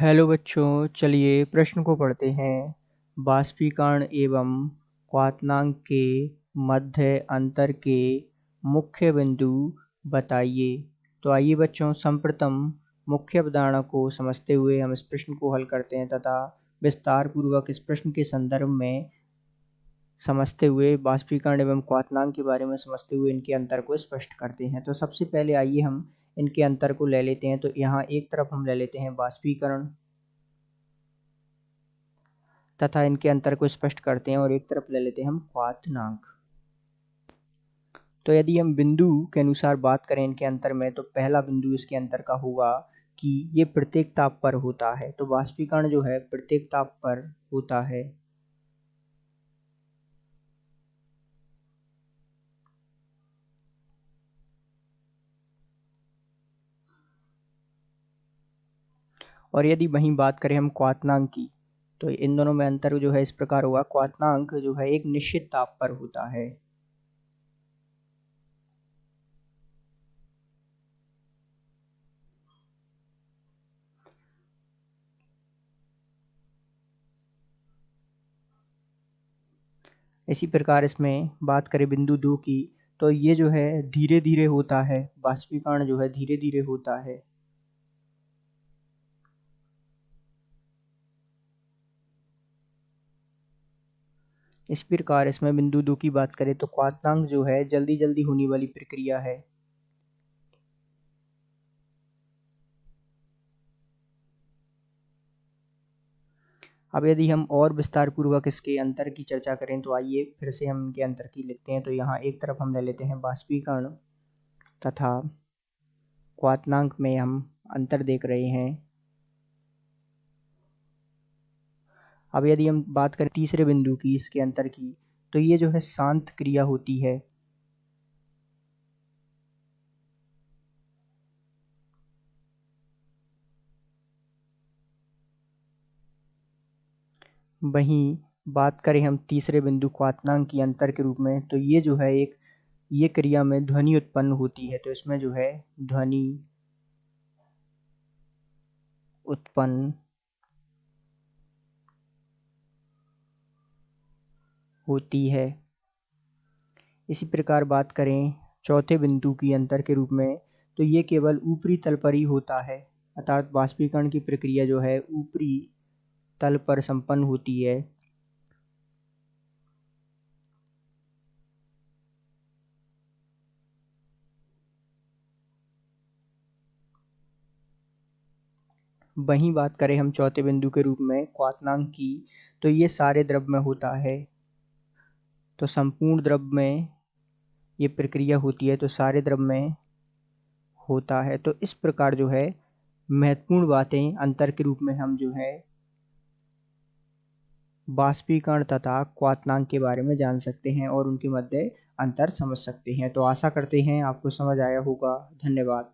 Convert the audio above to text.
Hello बच्चों, चलिए प्रश्न को पढ़ते हैं। बाष्पीकरण एवं क्वथनांक के मध्य अंतर के मुख्य बिंदु बताइए। तो आइए बच्चों, सर्वप्रथम मुख्य अवधारणा को समझते हुए हम इस प्रश्न को हल करते हैं तथा विस्तार पूर्वक इस प्रश्न के संदर्भ में समझते हुए बाष्पीकरण एवं क्वथनांक के बारे में समझते हुए इनके अंतर को स्पष्ट करते हैं। तो सबसे पहले आइए हम इनके अंतर को ले लेते हैं। तो यहाँ एक तरफ हम ले लेते हैं बाष्पीकरण तथा इनके अंतर को स्पष्ट करते हैं और एक तरफ ले लेते हैं हम क्वथनांक। तो यदि हम बिंदु के अनुसार बात करें इनके अंतर में, तो पहला बिंदु इसके अंतर का होगा कि ये प्रत्येक ताप पर होता है। तो बाष्पीकरण जो है प्रत्येक ताप पर होता है, और यदि वहीं बात करें हम क्वथनांक की, तो इन दोनों में अंतर जो है इस प्रकार होगा। क्वथनांक जो है एक निश्चित ताप पर होता है। इसी प्रकार इसमें बात करें बिंदु 2 की, तो ये जो है धीरे धीरे होता है। बाष्पीकरण जो है धीरे धीरे होता है। इस प्रकार इसमें बिंदु 2 की बात करें तो क्वथनांक जो है जल्दी जल्दी होने वाली प्रक्रिया है। अब यदि हम और विस्तार पूर्वक इसके अंतर की चर्चा करें, तो आइए फिर से हम इनके अंतर की लिखते हैं। तो यहाँ एक तरफ हम ले लेते हैं बाष्पीकरण तथा क्वथनांक में हम अंतर देख रहे हैं। अब यदि हम बात करें तीसरे बिंदु की, इसके अंतर की, तो ये जो है शांत क्रिया होती है। वहीं बात करें हम तीसरे बिंदु क्वथनांक की अंतर के रूप में, तो ये जो है ये क्रिया में ध्वनि उत्पन्न होती है। तो इसमें जो है ध्वनि उत्पन्न होती है। इसी प्रकार बात करें चौथे बिंदु की अंतर के रूप में, तो ये केवल ऊपरी तल पर ही होता है। अर्थात बाष्पीकरण की प्रक्रिया जो है ऊपरी तल पर संपन्न होती है। वहीं बात करें हम चौथे बिंदु के रूप में क्वथनांक की, तो ये सारे द्रव में होता है। तो संपूर्ण द्रव में ये प्रक्रिया होती है, तो सारे द्रव में होता है। तो इस प्रकार जो है महत्वपूर्ण बातें अंतर के रूप में हम जो है बाष्पीकरण तथा क्वथनांक के बारे में जान सकते हैं और उनके मध्य अंतर समझ सकते हैं। तो आशा करते हैं आपको समझ आया होगा। धन्यवाद।